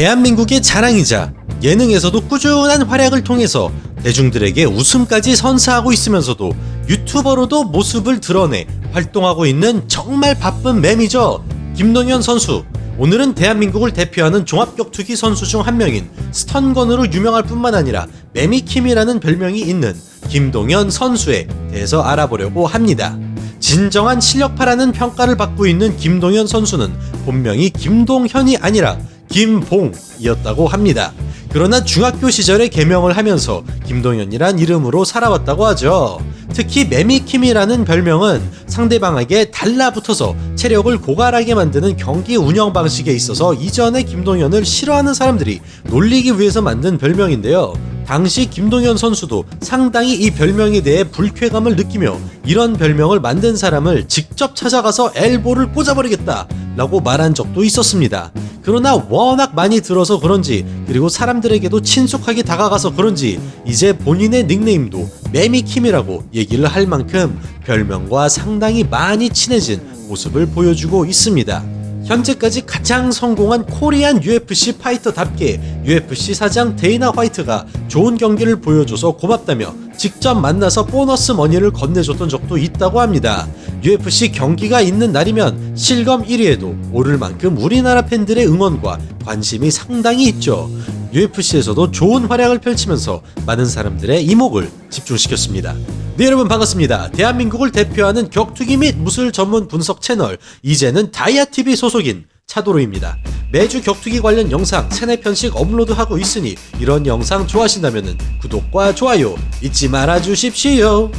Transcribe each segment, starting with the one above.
대한민국의 자랑이자 예능에서도 꾸준한 활약을 통해서 대중들에게 웃음까지 선사하고 있으면서도 유튜버로도 모습을 드러내 활동하고 있는 정말 바쁜 맴이죠. 김동현 선수. 오늘은 대한민국을 대표하는 종합격투기 선수 중 한 명인 스턴건으로 유명할 뿐만 아니라 매미킴이라는 별명이 있는 김동현 선수에 대해서 알아보려고 합니다. 진정한 실력파라는 평가를 받고 있는 김동현 선수는 본명이 김동현이 아니라 김봉이었다고 합니다. 그러나 중학교 시절에 개명을 하면서 김동현이란 이름으로 살아왔다고 하죠. 특히 매미킴이라는 별명은 상대방에게 달라붙어서 체력을 고갈하게 만드는 경기 운영 방식에 있어서 이전에 김동현을 싫어하는 사람들이 놀리기 위해서 만든 별명인데요. 당시 김동현 선수도 상당히 이 별명에 대해 불쾌감을 느끼며 이런 별명을 만든 사람을 직접 찾아가서 엘보를 꽂아버리겠다 라고 말한 적도 있었습니다. 그러나 워낙 많이 들어서 그런지, 그리고 사람들에게도 친숙하게 다가가서 그런지 이제 본인의 닉네임도 매미킴이라고 얘기를 할 만큼 별명과 상당히 많이 친해진 모습을 보여주고 있습니다. 현재까지 가장 성공한 코리안 UFC 파이터답게 UFC 사장 데이나 화이트가 좋은 경기를 보여줘서 고맙다며 직접 만나서 보너스 머니를 건네줬던 적도 있다고 합니다. UFC 경기가 있는 날이면 실검 1위에도 오를 만큼 우리나라 팬들의 응원과 관심이 상당히 있죠. UFC에서도 좋은 활약을 펼치면서 많은 사람들의 이목을 집중시켰습니다. 네, 여러분 반갑습니다. 대한민국을 대표하는 격투기 및 무술 전문 분석 채널 이제는 다이아TV 소속인 차도로입니다. 매주 격투기 관련 영상 3-4편씩 업로드하고 있으니 이런 영상 좋아하신다면 구독과 좋아요 잊지 말아주십시오.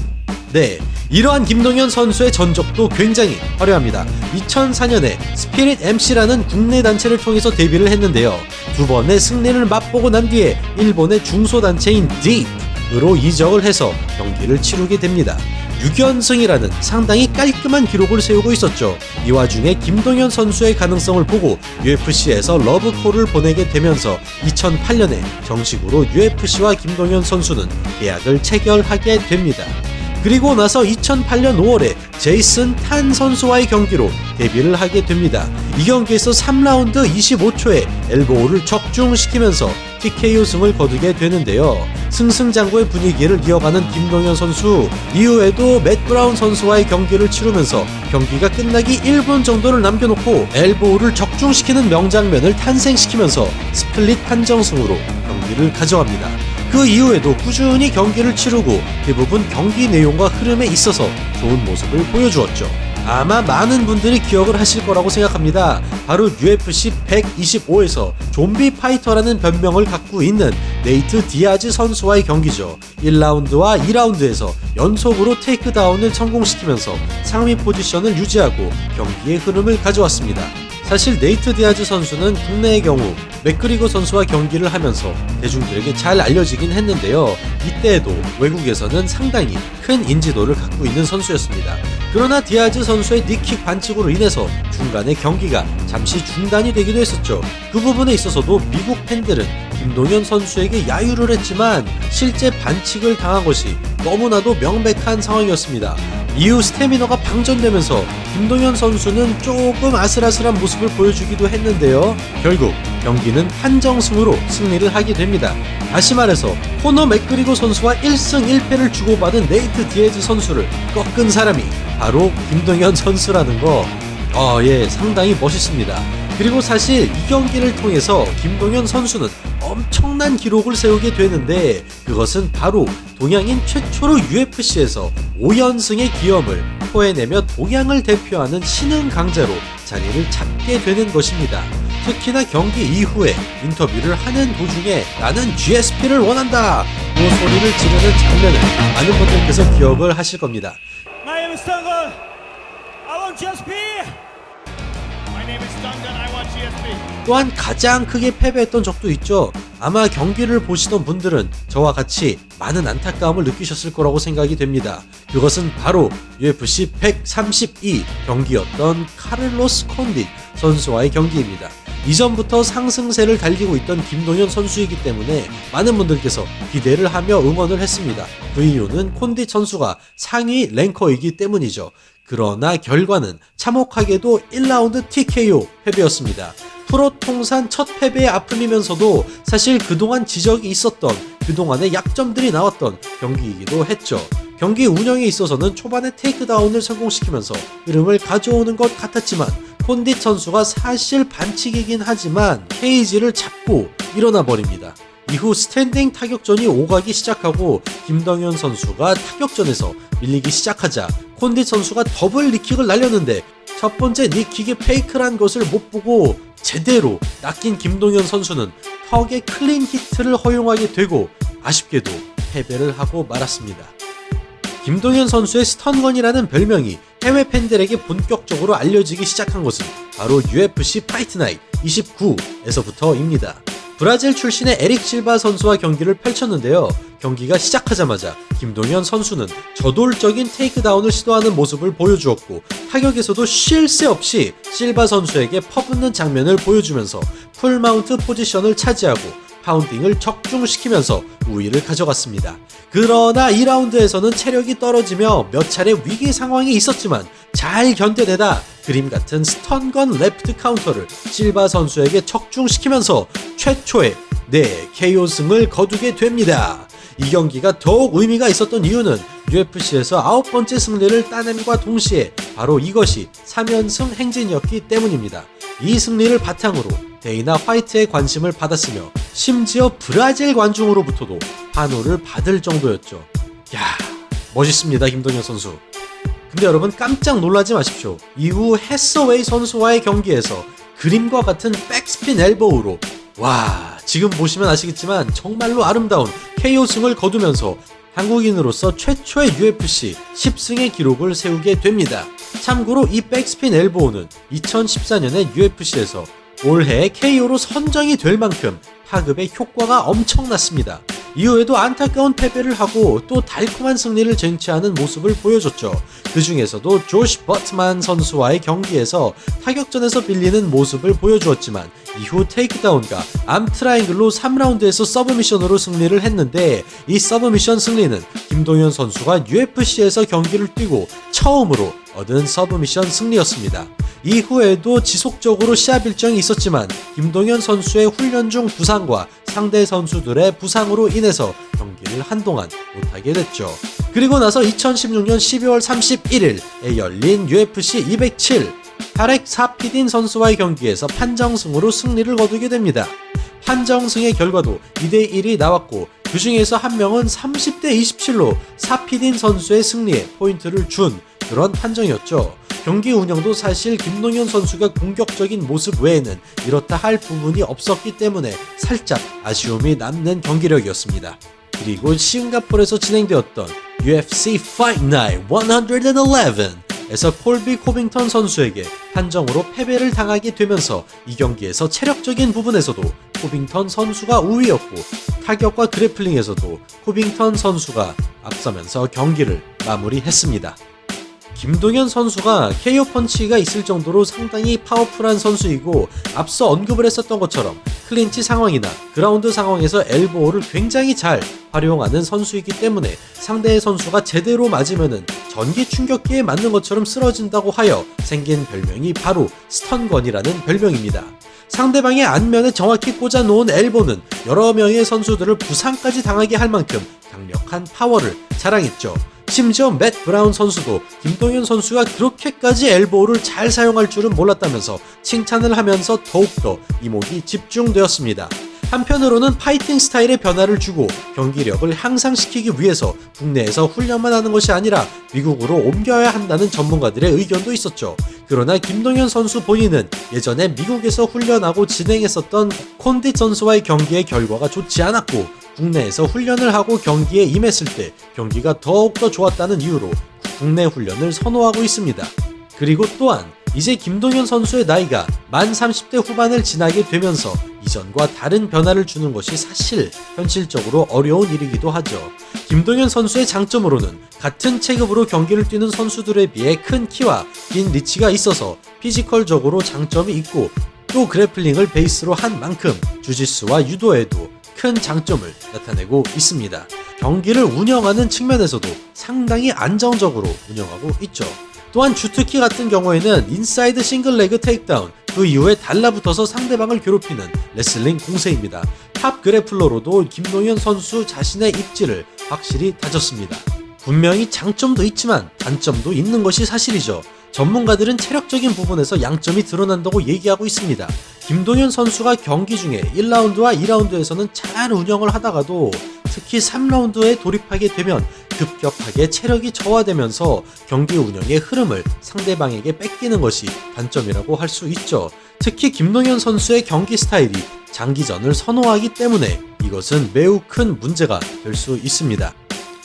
네, 이러한 김동현 선수의 전적도 굉장히 화려합니다. 2004년에 스피릿 MC라는 국내 단체를 통해서 데뷔를 했는데요. 2번의 승리를 맛보고 난 뒤에 일본의 중소단체인 DEEP으로 이적을 해서 경기를 치르게 됩니다. 6연승이라는 상당히 깔끔한 기록을 세우고 있었죠. 이 와중에 김동현 선수의 가능성을 보고 UFC에서 러브콜을 보내게 되면서 2008년에 정식으로 UFC와 김동현 선수는 계약을 체결하게 됩니다. 그리고 나서 2008년 5월에 제이슨 탄 선수와의 경기로 데뷔를 하게 됩니다. 이 경기에서 3라운드 25초에 엘보우를 적중시키면서 TKO 승을 거두게 되는데요. 승승장구의 분위기를 이어가는 김동현 선수, 이후에도 맷 브라운 선수와의 경기를 치르면서 경기가 끝나기 1분 정도를 남겨놓고 엘보우를 적중시키는 명장면을 탄생시키면서 스플릿 판정승으로 경기를 가져갑니다. 그 이후에도 꾸준히 경기를 치르고 대부분 경기 내용과 흐름에 있어서 좋은 모습을 보여주었죠. 아마 많은 분들이 기억을 하실 거라고 생각합니다. 바로 UFC 125에서 좀비 파이터라는 별명을 갖고 있는 네이트 디아즈 선수와의 경기죠. 1라운드와 2라운드에서 연속으로 테이크다운을 성공시키면서 상위 포지션을 유지하고 경기의 흐름을 가져왔습니다. 사실 네이트 디아즈 선수는 국내의 경우 맥그리거 선수와 경기를 하면서 대중들에게 잘 알려지긴 했는데요. 이때에도 외국에서는 상당히 큰 인지도를 갖고 있는 선수였습니다. 그러나 디아즈 선수의 니킥 반칙으로 인해서 중간에 경기가 잠시 중단이 되기도 했었죠. 그 부분에 있어서도 미국 팬들은 김동현 선수에게 야유를 했지만 실제 반칙을 당한 것이 너무나도 명백한 상황이었습니다. 이후 스태미너가 방전되면서 김동현 선수는 조금 아슬아슬한 모습을 보여주기도 했는데요. 결국 경기는 판정승으로 승리를 하게 됩니다. 다시 말해서 코너 맥그리거 선수와 1승 1패를 주고받은 네이트 디아즈 선수를 꺾은 사람이 바로 김동현 선수라는 거, 상당히 멋있습니다. 그리고 사실 이 경기를 통해서 김동현 선수는 엄청난 기록을 세우게 되는데, 그것은 바로 동양인 최초로 UFC에서 5연승의 기염을 토해내며 동양을 대표하는 신흥 강자로 자리를 잡게 되는 것입니다. 특히나 경기 이후에 인터뷰를 하는 도중에 나는 GSP를 원한다! 그 소리를 지르는 장면을 많은 분들께서 기억을 하실 겁니다. My name is Stungun. I want GSP. My name is Stungun. I want GSP. 또한 가장 크게 패배했던 적도 있죠. 아마 경기를 보시던 분들은 저와 같이 많은 안타까움을 느끼셨을 거라고 생각이 됩니다. 그것은 바로 UFC 132 경기였던 카를로스 콘딧 선수와의 경기입니다. 이전부터 상승세를 달리고 있던 김동현 선수이기 때문에 많은 분들께서 기대를 하며 응원을 했습니다. 그 이유는 콘딧 선수가 상위 랭커이기 때문이죠. 그러나 결과는 참혹하게도 1라운드 TKO 패배였습니다. 프로 통산 첫 패배의 아픔이면서도 사실 그동안 지적이 있었던 그동안의 약점들이 나왔던 경기이기도 했죠. 경기 운영에 있어서는 초반에 테이크다운을 성공시키면서 흐름을 가져오는 것 같았지만 콘딧 선수가 사실 반칙이긴 하지만 케이지를 잡고 일어나 버립니다. 이후 스탠딩 타격전이 오가기 시작하고 김동현 선수가 타격전에서 밀리기 시작하자 콘딧 선수가 더블 니킥을 날렸는데 첫 번째 니킥이 페이크란 것을 못 보고 제대로 낚인 김동현 선수는 턱에 클린 히트를 허용하게 되고 아쉽게도 패배를 하고 말았습니다. 김동현 선수의 스턴건이라는 별명이 해외 팬들에게 본격적으로 알려지기 시작한 것은 바로 UFC 파이트 나잇 29에서부터입니다. 브라질 출신의 에릭 실바 선수와 경기를 펼쳤는데요. 경기가 시작하자마자 김동현 선수는 저돌적인 테이크다운을 시도하는 모습을 보여주었고 타격에서도 쉴 새 없이 실바 선수에게 퍼붓는 장면을 보여주면서 풀마운트 포지션을 차지하고 파운딩을 적중시키면서 우위를 가져갔습니다. 그러나 2라운드에서는 체력이 떨어지며 몇 차례 위기 상황이 있었지만 잘 견뎌내다 그림 같은 스턴건 레프트 카운터를 실바 선수에게 적중시키면서 최초의 KO승을 거두게 됩니다. 이 경기가 더욱 의미가 있었던 이유는 UFC에서 9번째 승리를 따냄과 동시에 바로 이것이 3연승 행진이었기 때문입니다. 이 승리를 바탕으로 데이나 화이트의 관심을 받았으며 심지어 브라질 관중으로부터도 환호를 받을 정도였죠. 야, 멋있습니다, 김동현 선수. 근데 여러분 깜짝 놀라지 마십시오. 이후 해서웨이 선수와의 경기에서 그림과 같은 백스핀 엘보우로 지금 보시면 아시겠지만 정말로 아름다운 KO승을 거두면서 한국인으로서 최초의 UFC 10승의 기록을 세우게 됩니다. 참고로 이 백스핀 엘보우는 2014년에 UFC에서 올해 KO로 선정이 될 만큼 파급의 효과가 엄청났습니다. 이후에도 안타까운 패배를 하고 또 달콤한 승리를 쟁취하는 모습을 보여줬죠. 그 중에서도 조시 버트만 선수와의 경기에서 타격전에서 빌리는 모습을 보여주었지만 이후 테이크다운과 암 트라이앵글로 3라운드에서 서브미션으로 승리를 했는데 이 서브미션 승리는 김동현 선수가 UFC에서 경기를 뛰고 처음으로 얻은 서브미션 승리였습니다. 이후에도 지속적으로 시합 일정이 있었지만 김동현 선수의 훈련 중 부상과 상대 선수들의 부상으로 인해서 경기를 한동안 못하게 됐죠. 그리고 나서 2016년 12월 31일에 열린 UFC 207 타렉 사피딘 선수와의 경기에서 판정승으로 승리를 거두게 됩니다. 판정승의 결과도 2대1이 나왔고 그 중에서 한 명은 30대 27로 사피딘 선수의 승리에 포인트를 준 그런 판정이었죠. 경기 운영도 사실 김동현 선수가 공격적인 모습 외에는 이렇다 할 부분이 없었기 때문에 살짝 아쉬움이 남는 경기력이었습니다. 그리고 싱가포르에서 진행되었던 UFC Fight Night 111에서 콜비 코빙턴 선수에게 판정으로 패배를 당하게 되면서 이 경기에서 체력적인 부분에서도 코빙턴 선수가 우위였고 타격과 그래플링에서도 코빙턴 선수가 앞서면서 경기를 마무리했습니다. 김동현 선수가 KO 펀치가 있을 정도로 상당히 파워풀한 선수이고 앞서 언급을 했었던 것처럼 클린치 상황이나 그라운드 상황에서 엘보우를 굉장히 잘 활용하는 선수이기 때문에 상대의 선수가 제대로 맞으면은 전기 충격기에 맞는 것처럼 쓰러진다고 하여 생긴 별명이 바로 스턴건이라는 별명입니다. 상대방의 안면에 정확히 꽂아놓은 엘보는 여러 명의 선수들을 부상까지 당하게 할 만큼 강력한 파워를 자랑했죠. 심지어 맷 브라운 선수도 김동현 선수가 그렇게까지 엘보우를 잘 사용할 줄은 몰랐다면서 칭찬을 하면서 더욱더 이목이 집중되었습니다. 한편으로는 파이팅 스타일의 변화를 주고 경기력을 향상시키기 위해서 국내에서 훈련만 하는 것이 아니라 미국으로 옮겨야 한다는 전문가들의 의견도 있었죠. 그러나 김동현 선수 본인은 예전에 미국에서 훈련하고 진행했었던 콘딧 선수와의 경기의 결과가 좋지 않았고 국내에서 훈련을 하고 경기에 임했을 때 경기가 더욱더 좋았다는 이유로 국내 훈련을 선호하고 있습니다. 그리고 또한 이제 김동현 선수의 나이가 만 30대 후반을 지나게 되면서 이전과 다른 변화를 주는 것이 사실 현실적으로 어려운 일이기도 하죠. 김동현 선수의 장점으로는 같은 체급으로 경기를 뛰는 선수들에 비해 큰 키와 긴 리치가 있어서 피지컬적으로 장점이 있고 또 그래플링을 베이스로 한 만큼 주짓수와 유도에도 큰 장점을 나타내고 있습니다. 경기를 운영하는 측면에서도 상당히 안정적으로 운영하고 있죠. 또한 주특기 같은 경우에는 인사이드 싱글 레그 테이크다운 그 이후에 달라붙어서 상대방을 괴롭히는 레슬링 공세입니다. 탑 그래플러로도 김동현 선수 자신의 입지를 확실히 다졌습니다. 분명히 장점도 있지만 단점도 있는 것이 사실이죠. 전문가들은 체력적인 부분에서 양점이 드러난다고 얘기하고 있습니다. 김동현 선수가 경기 중에 1라운드와 2라운드에서는 잘 운영을 하다가도 특히 3라운드에 돌입하게 되면 급격하게 체력이 저하되면서 경기 운영의 흐름을 상대방에게 뺏기는 것이 단점이라고 할 수 있죠. 특히 김동현 선수의 경기 스타일이 장기전을 선호하기 때문에 이것은 매우 큰 문제가 될 수 있습니다.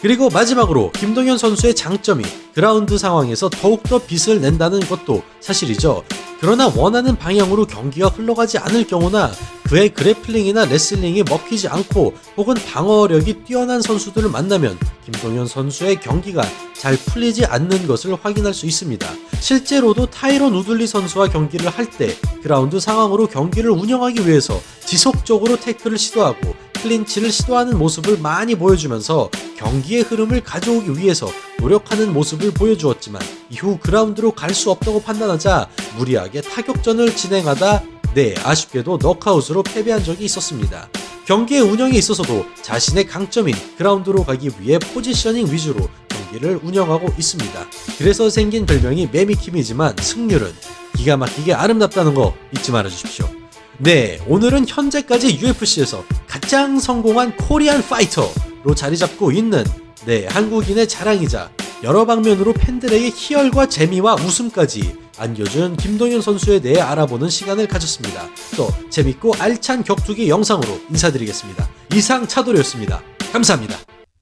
그리고 마지막으로 김동현 선수의 장점이 그라운드 상황에서 더욱더 빛을 낸다는 것도 사실이죠. 그러나 원하는 방향으로 경기가 흘러가지 않을 경우나 그의 그래플링이나 레슬링이 먹히지 않고 혹은 방어력이 뛰어난 선수들을 만나면 김동현 선수의 경기가 잘 풀리지 않는 것을 확인할 수 있습니다. 실제로도 타이런 우들리 선수와 경기를 할 때 그라운드 상황으로 경기를 운영하기 위해서 지속적으로 태클을 시도하고 클린치를 시도하는 모습을 많이 보여주면서 경기의 흐름을 가져오기 위해서 노력하는 모습을 보여주었지만 이후 그라운드로 갈 수 없다고 판단하자 무리하게 타격전을 진행하다 아쉽게도 넉아웃으로 패배한 적이 있었습니다. 경기의 운영에 있어서도 자신의 강점인 그라운드로 가기 위해 포지셔닝 위주로 경기를 운영하고 있습니다. 그래서 생긴 별명이 매미킴이지만 승률은 기가 막히게 아름답다는 거 잊지 말아주십시오. 오늘은 현재까지 UFC에서 가장 성공한 코리안 파이터로 자리 잡고 있는 한국인의 자랑이자 여러 방면으로 팬들에게 희열과 재미와 웃음까지 안겨준 김동현 선수에 대해 알아보는 시간을 가졌습니다. 또 재밌고 알찬 격투기 영상으로 인사드리겠습니다. 이상 차돌이었습니다. 감사합니다.